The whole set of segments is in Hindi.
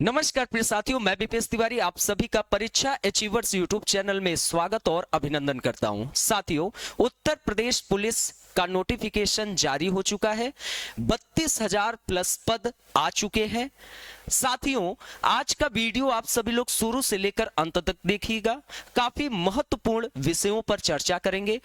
नमस्कार प्रिय साथियों, मैं बीपीएस तिवारी आप सभी का परीक्षा अचीवर्स यूट्यूब चैनल में स्वागत और अभिनंदन करता हूं। साथियों, उत्तर प्रदेश पुलिस का नोटिफिकेशन जारी हो चुका है। 32,000 प्लस पद आ चुके हैं। साथियों, आज का वीडियो आप सभी लोग शुरू से लेकर अंत तक देखिएगा। काफी महत्वपूर्ण विषयों पर चर्चा करेंगे।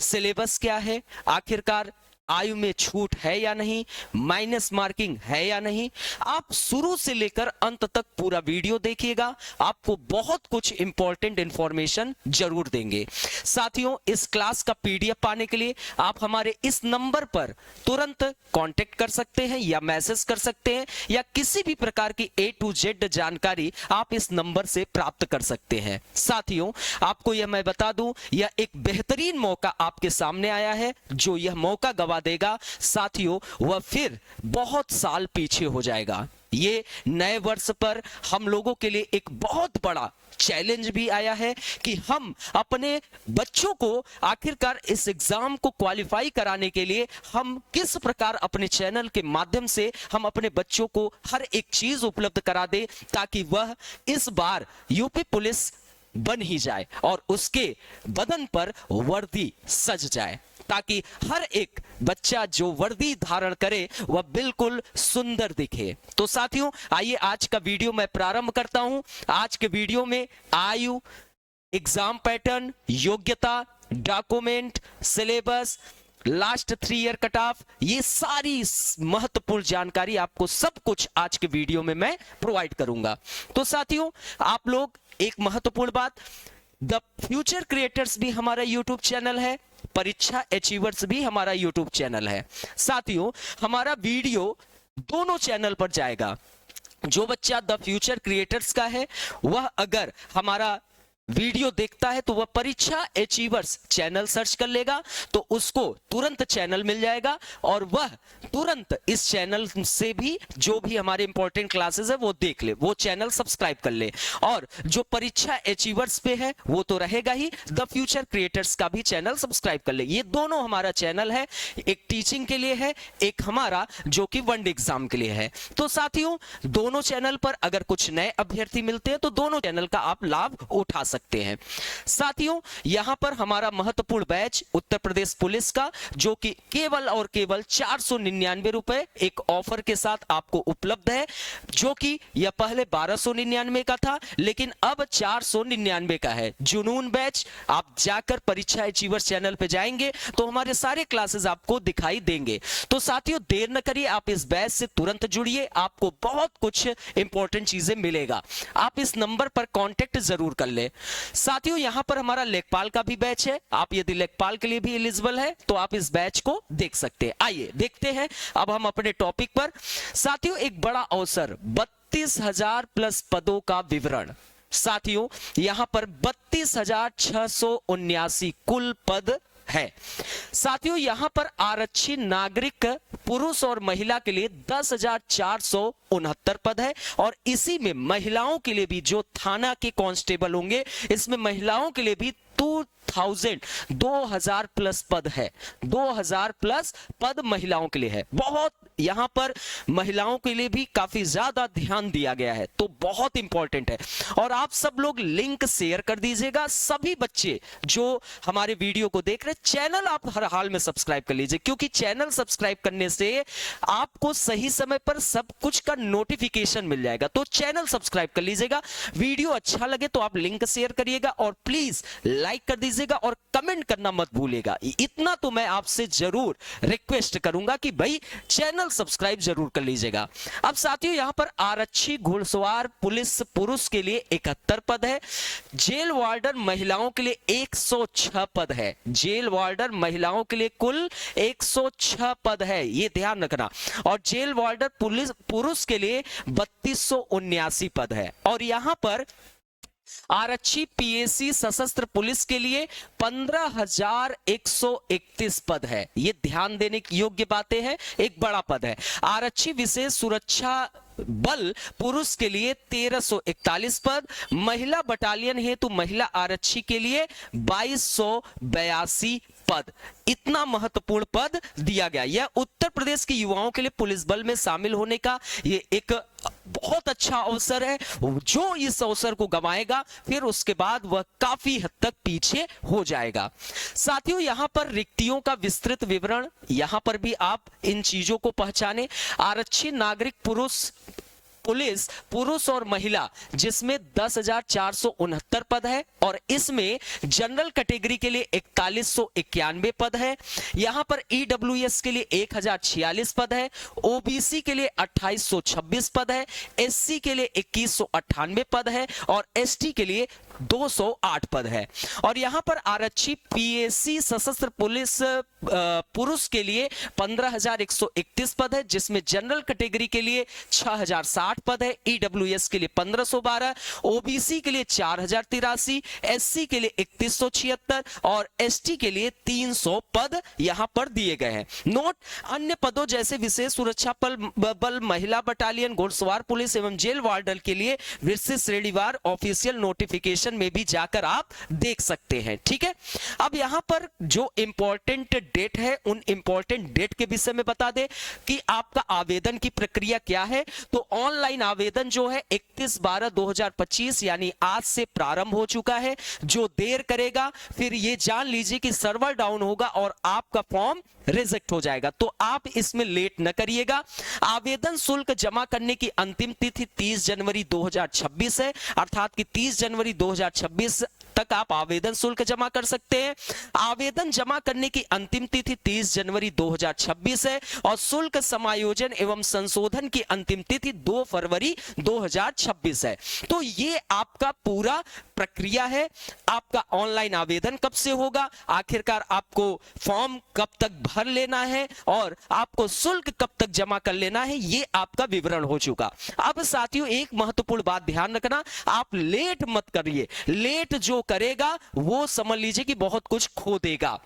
सिलेबस क्या है, आखिरकार आयु में छूट है या नहीं, माइनस मार्किंग है या नहीं, आप शुरू से लेकर अंत तक पूरा वीडियो देखिएगा। आपको बहुत कुछ इंपॉर्टेंट इंफॉर्मेशन जरूर देंगे। साथियों, इस क्लास का पीडीएफ पाने के लिए आप हमारे इस नंबर पर तुरंत कांटेक्ट कर सकते हैं या मैसेज कर सकते हैं, या किसी भी प्रकार की A to Z जानकारी आप इस नंबर से प्राप्त कर सकते हैं। साथियों, आपको यह मैं बता दूं, यह एक बेहतरीन मौका आपके सामने आया है। जो यह मौका गवा देगा साथियों, वह फिर बहुत साल पीछे हो जाएगा। ये नए वर्ष पर हम लोगों के लिए एक बहुत बड़ा चैलेंज भी आया है कि हम अपने बच्चों को आखिरकार इस एग्जाम को क्वालिफाई कराने के लिए हम किस प्रकार अपने चैनल के माध्यम से हम अपने बच्चों को हर एक चीज उपलब्ध करा दे, ताकि वह इस बार यूपी पुलिस बन ही जाए और उसके बदन पर वर्दी सज जाए, ताकि हर एक बच्चा जो वर्दी धारण करे वह बिल्कुल सुंदर दिखे। तो साथियों, आइए आज का वीडियो मैं प्रारंभ करता हूं। आज के वीडियो में आयु, एग्जाम पैटर्न, योग्यता, document, syllabus, last 3 year cut off, ये सारी महत्वपूर्ण जानकारी आपको सब कुछ आज के वीडियो में मैं प्रोवाइड करूंगा। तो साथियों, आप लोग एक महत्वपूर्ण बात, द फ्यूचर क्रिएटर्स भी हमारा यूट्यूब चैनल है, परीक्षा अचीवर्स भी हमारा यूट्यूब चैनल है। साथियों, हमारा वीडियो दोनों चैनल पर जाएगा। जो बच्चा द फ्यूचर क्रिएटर्स का है, वह अगर हमारा वीडियो देखता है तो वह परीक्षा अचीवर्स चैनल सर्च कर लेगा, तो उसको तुरंत चैनल मिल जाएगा और वह तुरंत इस चैनल से भी जो भी हमारे इंपॉर्टेंट क्लासेस है वो देख ले, वो चैनल सब्सक्राइब कर ले। और जो परीक्षा अचीवर्स पे है वो तो रहेगा ही, द फ्यूचर क्रिएटर्स का भी चैनल सब्सक्राइब कर ले। ये दोनों हमारा चैनल है, एक टीचिंग के लिए है, एक हमारा जो कि वनडे एग्जाम के लिए है। तो साथियों, दोनों चैनल पर अगर कुछ नए अभ्यर्थी मिलते हैं तो दोनों चैनल का आप लाभ उठा सकते हैं। साथियों, यहां पर हमारा महत्वपूर्ण बैच उत्तर प्रदेश पुलिस का, जो कि केवल और केवल 499 रुपए एक ऑफर के साथ आपको उपलब्ध है, जो कि यह पहले 1299 का था, लेकिन अब 499 का है। जुनून बैच, आप जाकर परीक्षा अचीवर्स चैनल पे जाएंगे तो हमारे सारे क्लासेस आपको दिखाई देंगे। तो साथियों, देर न करिए, आप इस बैच से तुरंत जुड़िए, आपको बहुत कुछ इंपॉर्टेंट चीजें मिलेगा। आप इस नंबर पर कांटेक्ट जरूर कर ले। साथियों, यहां पर हमारा लेखपाल का भी बैच है। आप यदि लेखपाल के लिए भी एलिजिबल है तो आप इस बैच को देख सकते हैं। आइए देखते हैं अब हम अपने टॉपिक पर। साथियों, एक बड़ा अवसर, 32,000 प्लस पदों का विवरण। साथियों, यहां पर 32,679 कुल पद है। साथियों, यहां पर आरक्षित नागरिक पुरुष और महिला के लिए 10,469 पद है, और इसी में महिलाओं के लिए भी जो थाना के कांस्टेबल होंगे, इसमें महिलाओं के लिए भी 2000 प्लस पद है। 2000 प्लस पद महिलाओं के लिए है। बहुत यहां पर महिलाओं के लिए भी काफी ज्यादा ध्यान दिया गया है, तो बहुत इंपॉर्टेंट है। और आप सब लोग लिंक शेयर कर दीजिएगा। सभी बच्चे जो हमारे वीडियो को देख रहे, चैनल आप हर हाल में सब्सक्राइब कर लीजिए, क्योंकि चैनल सब्सक्राइब करने से आपको सही समय पर सब कुछ का नोटिफिकेशन मिल जाएगा। तो चैनल सब्सक्राइब कर लीजिएगा। वीडियो अच्छा लगे तो आप लिंक शेयर करिएगा और प्लीज लाइक कर दीजिएगा और कमेंट करना मत भूलिएगा। इतना तो मैं आपसे जरूर रिक्वेस्ट करूंगा कि भाई चैनल सब्सक्राइब जरूर कर लीजिएगा। अब साथियों, यहां पर आरक्षी घुड़सवार पुलिस पुरुष के लिए 71 पद है। जेल वार्डन महिलाओं के लिए 106 पद है। जेल वार्डन महिलाओं के लिए कुल 106 पद है, ये ध्यान रखना। और जेल वार्डन पुलिस पुरुष के लिए 3279 पद है। और यहां पर आरक्षी पीएसी सशस्त्र पुलिस के लिए 15,131 पद है। ये ध्यान देने की योग्य बातें हैं, एक बड़ा पद है। आरक्षी विशेष सुरक्षा बल पुरुष के लिए 1341 पद, महिला बटालियन हेतु महिला आरक्षी के लिए 2282 पद। इतना महत्वपूर्ण पद दिया गया। यह उत्तर प्रदेश के युवाओं के लिए पुलिस बल में शामिल होने का ये एक बहुत अच्छा अवसर है। जो इस अवसर को गंवाएगा फिर उसके बाद वह काफी हद तक पीछे हो जाएगा। साथियों, यहां पर रिक्तियों का विस्तृत विवरण, यहां पर भी आप इन चीजों को पहचाने। आरक्षित नागरिक पुलिस पुरुष और महिला, जिसमें 10,469 पद है और इसमें जनरल कैटेगरी के लिए 4191 पद है। यहां पर ईडब्ल्यूएस के लिए 1046 पद है, ओबीसी के लिए 2826 पद है, एससी के लिए 2198 पद है और एसटी के लिए 208 पद है। और यहां पर आरक्षित पीएसी सशस्त्र पुलिस पुरुष के लिए 15,131 पद है, जिसमें जनरल कैटेगरी के लिए 6,060 पद है, ईडब्ल्यूएस के लिए 1,512, ओबीसी के लिए 4,083, एससी के लिए 3,176 और एसटी के लिए 300 पद यहां पर दिए गए हैं। नोट, अन्य पदों जैसे विशेष सुरक्षा बल, महिला बटालियन, घुड़सवार पुलिस एवं जेल वार्डन के लिए विशेष श्रेणीवार ऑफिशियल नोटिफिकेशन में भी जाकर आप देख सकते हैं। ठीक है, अब यहां पर जो इंपॉर्टेंट डेट है, उन इंपॉर्टेंट डेट के विषय में बता दे कि आपका आवेदन की प्रक्रिया क्या है। तो ऑनलाइन आवेदन जो है 31/12/2025 यानी आज से प्रारंभ हो चुका है। जो देर करेगा फिर ये जान लीजिए कि सर्वर डाउन होगा और आपका फॉर्म रिजेक्ट हो जाएगा। तो आप इसमें लेट न करिएगा। आवेदन शुल्क जमा करने की अंतिम तिथि 30 जनवरी 2026 है, अर्थात कि 30 जनवरी 2026 तक आप आवेदन शुल्क जमा कर सकते हैं। आवेदन जमा करने की अंतिम तिथि 30 जनवरी 2026 है और शुल्क समायोजन एवं संशोधन की अंतिम तिथि 2 फरवरी 2026 है। तो ये आपका पूरा प्रक्रिया है। आपका ऑनलाइन आवेदन कब से होगा, आखिरकार आपको फॉर्म कब तक भर लेना है और आपको शुल्क कब तक जमा कर लेना है, ये आपका विवरण हो चुका। अब साथियों, एक महत्वपूर्ण बात ध्यान रखना, आप लेट मत करिए। लेट जो करेगा वो समझ लीजिए कि बहुत कुछ खो देगा।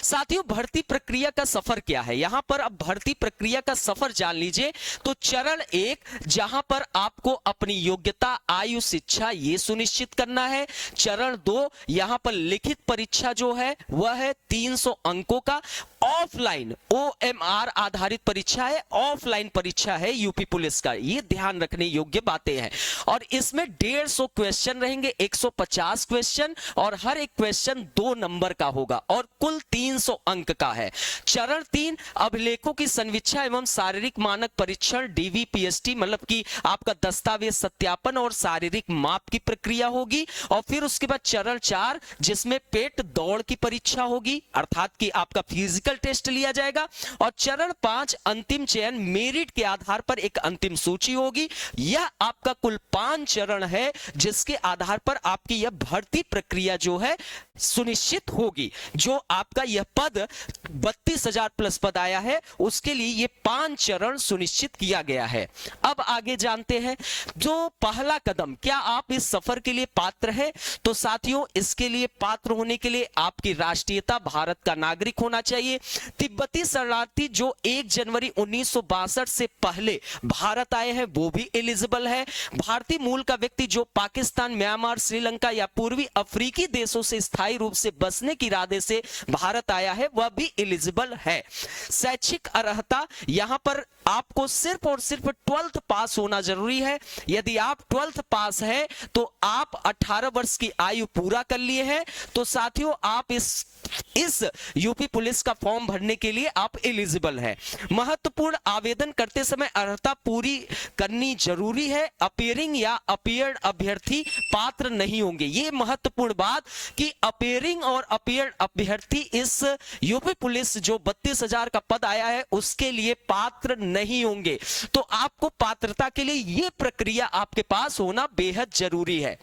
साथियों, भर्ती प्रक्रिया का सफर क्या है, यहां पर अब भर्ती प्रक्रिया का सफर जान लीजिए। तो चरण 1, जहां पर आपको अपनी योग्यता, आयु, शिक्षा ये सुनिश्चित करना है। चरण 2, यहां पर लिखित परीक्षा जो है वह है 300 अंकों का, ऑफलाइन OMR आधारित परीक्षा है, ऑफलाइन परीक्षा है यूपी पुलिस का। ये ध्यान रखने योग्य बातें हैं। और इसमें 150 क्वेश्चन रहेंगे, 150 क्वेश्चन और हर एक क्वेश्चन 2 नंबर का होगा और कुल 300 अंक का है। चरण 3, अभिलेखों की संवीक्षा एवं शारीरिक मानक परीक्षण DVPST, मतलब कि आपका दस्तावेज सत्यापन और शारीरिक माप की प्रक्रिया होगी। और फिर उसके बाद चरण 4, जिसमें पेट दौड़ की परीक्षा होगी, अर्थात कि आपका फिजिकल टेस्ट लिया जाएगा। और चरण 5, अंतिम चयन, मेरिट के आधार पर एक अंतिम सूची होगी। यह आपका कुल 5 चरण है जिसके आधार पर आपकी यह भर्ती प्रक्रिया जो है सुनिश्चित होगी। जो आपका यह पद 32,000 प्लस पद आया है, उसके लिए ये 5 चरण सुनिश्चित किया गया है। अब आगे जानते हैं जो पहला कदम, क्या आप इस सफर के लिए पात्र हैं? तो साथियों, इसके लिए पात्र होने के लिए आपकी राष्ट्रीयता भारत का नागरिक होना चाहिए। तिब्बती शरणार्थी जो 1 जनवरी 1962 से पहले भारत आए हैं वो भी एलिजिबल है। भारतीय मूल का व्यक्ति जो पाकिस्तान, म्यांमार, श्रीलंका या पूर्वी अफ्रीकी देशों से स्थायी रूप से बसने के इरादे से भारत आया है वह भी एलिजिबल है। शैक्षिक अर्हता, यहां पर आपको सिर्फ और सिर्फ 12th पास होना जरूरी है। यदि आप 12th पास है तो आप 18 वर्ष की आयु पूरा कर लिए हैं, तो साथियों आप इस यूपी पुलिस का फॉर्म भरने के लिए आप एलिजिबल है। महत्वपूर्ण, आवेदन करते समय अर्हता पूरी करनी जरूरी है। अपीयरिंग या अपीयर्ड अभ्यर्थी पात्र नहीं होंगे। ये महत्वपूर्ण बात कि अपीयरिंग और अपीयर्ड अभ्यर्थी इस यूपी पुलिस जो 32,000 का पद आया है उसके लिए पात्र नहीं होंगे। तो आपको पात्रता के लिए यह प्रक्रिया आपके पास होना बेहद जरूरी है।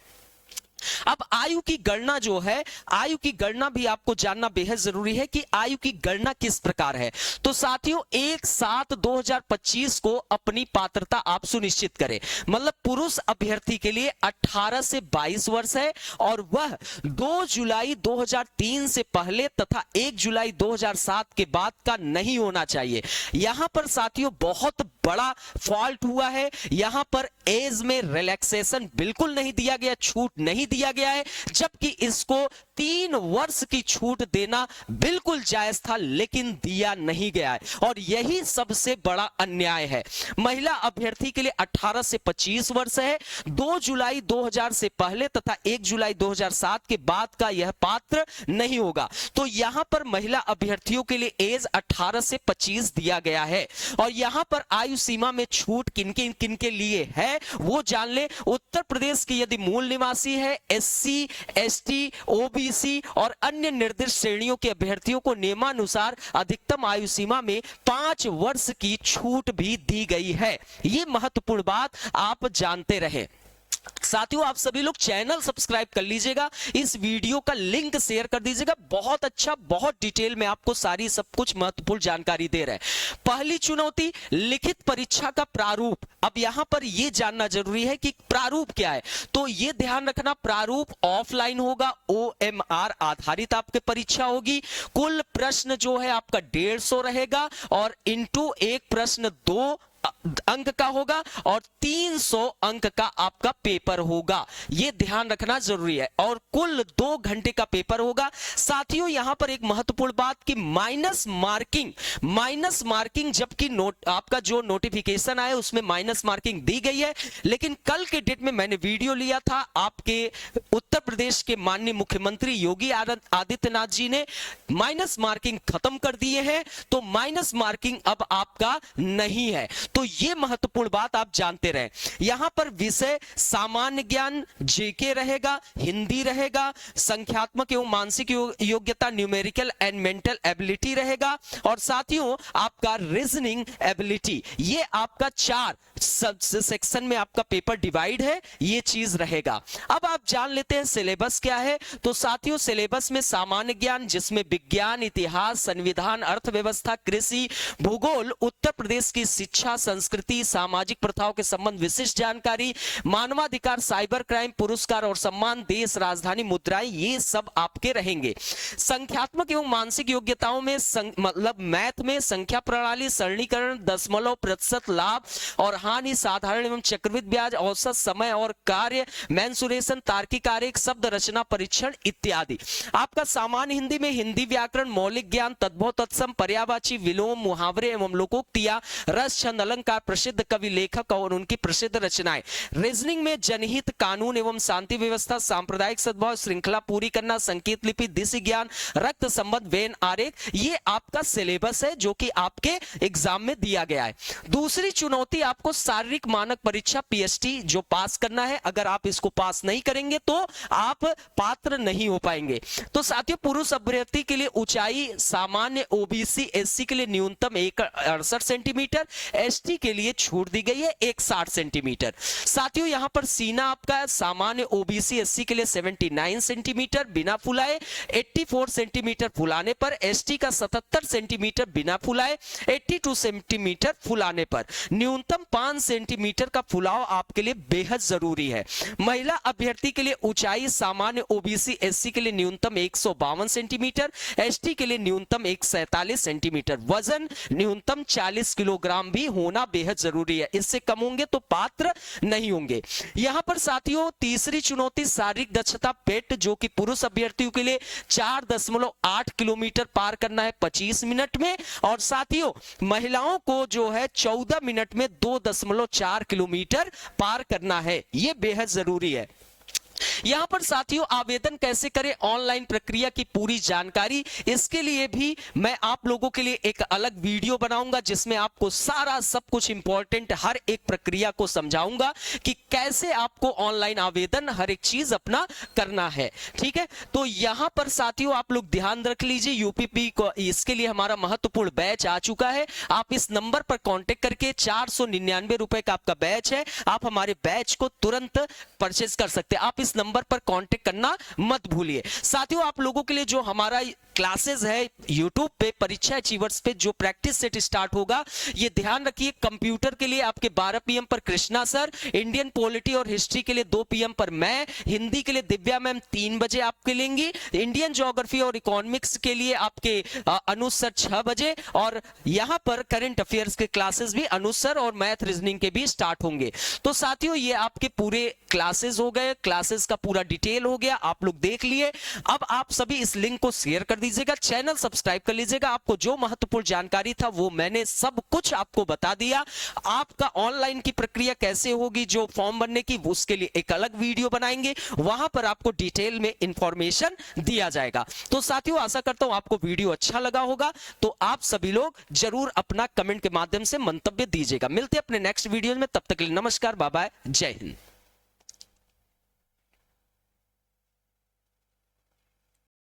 अब आयु की गणना जो है, आयु की गणना भी आपको जानना बेहद जरूरी है कि आयु की गणना किस प्रकार है। तो साथियों 1/7/2025 को अपनी पात्रता आप सुनिश्चित करें। मतलब पुरुष अभ्यर्थी के लिए 18 से 22 वर्ष है और वह 2 जुलाई 2003 से पहले तथा 1 जुलाई 2007 के बाद का नहीं होना चाहिए। यहां पर साथियों बहुत बड़ा फॉल्ट हुआ है। यहां पर एज में रिलैक्सेशन बिल्कुल नहीं दिया गया, छूट नहीं दिया गया है, जबकि इसको 3 वर्ष की छूट देना बिल्कुल जायज था, लेकिन दिया नहीं गया है और यही सबसे बड़ा अन्याय है। महिला अभ्यर्थी के लिए 18 से 25 वर्ष है। 2 जुलाई 2000 से पहले तथा 1 जुलाई 2007 के बाद का यह पात्र नहीं होगा। तो यहां पर महिला अभ्यर्थियों के लिए एज 18 से 25 दिया गया है और यहां पर आयु सीमा में छूट किन किन के लिए है वो जान ले। उत्तर प्रदेश के यदि मूल निवासी है, एससी, एसटी, ओबीसी और अन्य निर्दिष्ट श्रेणियों के अभ्यर्थियों को नियमानुसार अधिकतम आयु सीमा में 5 वर्ष की छूट भी दी गई है। ये महत्वपूर्ण बात आप जानते रहे। साथियों, आप सभी लोग चैनल सब्सक्राइब कर लीजिएगा, इस वीडियो का लिंक शेयर कर दीजिएगा। बहुत अच्छा, बहुत डिटेल में आपको सारी सब कुछ महत्वपूर्ण जानकारी दे रहे हैं। पहली चुनौती, लिखित परीक्षा का प्रारूप। अब यहां पर यह जानना जरूरी है कि प्रारूप क्या है, तो यह ध्यान रखना, प्रारूप ऑफलाइन होगा, OMR आधारित आपकी परीक्षा होगी। कुल प्रश्न जो है आपका 150 रहेगा और इंटू एक प्रश्न 2 अंक का होगा और 300 अंक का आपका पेपर होगा। यह ध्यान रखना जरूरी है और कुल 2 घंटे का पेपर होगा। साथियों, यहां पर एक महत्वपूर्ण बात कि माइनस मार्किंग जबकि आपका जो नोटिफिकेशन आया उसमें माइनस मार्किंग दी गई है, लेकिन कल के डेट में मैंने वीडियो लिया था, आपके उत्तर प्रदेश के माननीय मुख्यमंत्री योगी आदित्यनाथ जी ने माइनस मार्किंग खत्म कर दिए हैं, तो माइनस मार्किंग अब आपका नहीं है। तो यह महत्वपूर्ण बात आप जानते रहे। यहां पर विषय सामान्य ज्ञान जेके रहेगा, हिंदी रहेगा, संख्यात्मक एवं मानसिक योग्यता न्यूमेरिकल एंड मेंटल एबिलिटी रहेगा और साथियों आपका रीजनिंग एबिलिटी। ये आपका 4 सेक्शन में आपका पेपर डिवाइड है, ये चीज रहेगा। अब आप जान लेते हैं सिलेबस क्या है। तो साथियों, सिलेबस में सामान्य ज्ञान जिसमें विज्ञान, इतिहास, संविधान, अर्थव्यवस्था, कृषि, भूगोल, उत्तर प्रदेश की शिक्षा, संस्कृति, सामाजिक प्रथाओं के संबंध विशिष्ट जानकारी, मानवाधिकार, साइबर क्राइम, पुरस्कार और सम्मान, देश, राजधानी, मुद्राएं, ये सब आपके रहेंगे। संख्यात्मक एवं मानसिक योग्यताओं में मतलब मैथ में संख्या प्रणाली, सरलीकरण, दशमलव, प्रतिशत, लाभ और हानि, साधारण एवं चक्रवृद्धि ब्याज, औसत, समय और कार्य, मेंसुरेशन, तार्किक आरेख, शब्द रचना परीक्षण इत्यादि। आपका सामान्य हिंदी में हिंदी व्याकरण, मौलिक ज्ञान, तद्भव तत्सम, पर्यायवाची, विलोम, मुहावरे एवं लोकोक्तियां, रस, छंद, अलंकार, प्रसिद्ध कवि, लेखक और उनकी प्रसिद्ध रचनाएं। रीजनिंग में जनहित, कानून एवं शांति व्यवस्था, सांप्रदायिक सद्भाव, श्रृंखला पूरी करना, संकेत लिपि, दिशा ज्ञान, रक्त संबंध, वेन आरेख, ये आपका सिलेबस है जो कि आपके एग्जाम में दिया गया है। दूसरी चुनौती, आपको शारीरिक मानक परीक्षा PST जो पास करना है। अगर आप इसको पास नहीं करेंगे तो आप पात्र नहीं हो पाएंगे। तो साथियों, पुरुष अभ्यर्थी के लिए ऊंचाई सामान्य, OBC SC के लिए न्यूनतम 168 सेंटीमीटर, ST के लिए छूट दी गई है 160 सेंटीमीटर। साथियों, यहां पर सीना आपका सामान्य, OBC SC के लिए 79 सेंटीमीटर बिना फुलाए, 84 सेंटीमीटर फुलाने पर, ST का 77 सेंटीमीटर बिना फुलाए, 82 सेंटीमीटर फुलाने पर। न्यूनतम 5 सेंटीमीटर का फुलाव आपके लिए बेहद जरूरी है। महिला अभ्यर्थी के लिए ऊंचाई सामान्य, OBC SC के लिए न्यूनतम 152 सेंटीमीटर, ST के लिए न्यूनतम 147 सेंटीमीटर। वजन न्यूनतम 40 किलोग्राम भी होना बेहद जरूरी है, इससे कम होंगे तो पात्र नहीं होंगे। यहां पर साथियों, तीसरी चुनौती शारीरिक दक्षता पेट जो कि पुरुष अभ्यर्थियों के लिए 4.8 किलोमीटर पार करना है 25 मिनट में और साथियों महिलाओं को जो है 14 मिनट में 2.4 किलोमीटर पार करना है। यह बेहद जरूरी है। यहां पर साथियों, आवेदन कैसे करें, ऑनलाइन प्रक्रिया की पूरी जानकारी, इसके लिए भी मैं आप लोगों के लिए एक अलग वीडियो बनाऊंगा जिसमें आपको सारा सब कुछ इंपॉर्टेंट हर एक प्रक्रिया को समझाऊंगा कि कैसे आपको ऑनलाइन आवेदन हर एक चीज अपना करना है। ठीक है, तो यहां पर साथियों आप लोग ध्यान रख लीजिए, UPP को इसके लिए हमारा महत्वपूर्ण बैच आ चुका है। आप इस नंबर पर कांटेक्ट करके 499 रुपए का आपका बैच है, आप हमारे बैच को तुरंत परचेज कर सकते हैं। आप इस नंबर पर कांटेक्ट करना मत भूलिए। साथियों, आप लोगों के लिए जो हमारा क्लासेस है YouTube पे परीक्षा अचीवर्स पे जो प्रैक्टिस सेट स्टार्ट होगा, ये ध्यान रखिए। कंप्यूटर के लिए आपके 12 PM पर कृष्णा सर, इंडियन पॉलिटी और हिस्ट्री के लिए 2 PM पर मैं, हिंदी के लिए दिव्या मैम 3 बजे आपके लेंगी, इंडियन ज्योग्राफी और इकोनॉमिक्स के लिए आपके अनुज सर 6 बजे और यहां पर करंट अफेयर्स के क्लासेस भी अनुज सर और मैथ रीजनिंग के भी स्टार्ट होंगे। तो साथियों, ये आपके पूरे क्लासेस हो गए। क्लासेस प्रोसेस का पूरा डिटेल हो गया, आप लोग देख लिए। अब आप सभी इस लिंक को शेयर कर दीजिएगा, चैनल सब्सक्राइब कर लीजिएगा। आपको जो महत्वपूर्ण जानकारी था वो मैंने सब कुछ आपको बता दिया। आपका ऑनलाइन की प्रक्रिया कैसे होगी, जो फॉर्म भरने की, उसके लिए एक अलग वीडियो बनाएंगे, वहां पर आपको डिटेल में इंफॉर्मेशन दिया जाएगा। तो साथियों, आशा करता हूं आपको वीडियो अच्छा लगा होगा। तो आप सभी लोग जरूर अपना कमेंट के माध्यम से मंतव्य दीजिएगा। मिलते हैं अपने नेक्स्ट वीडियो में, तब तक के लिए नमस्कार, बाय बाय, जय हिंद।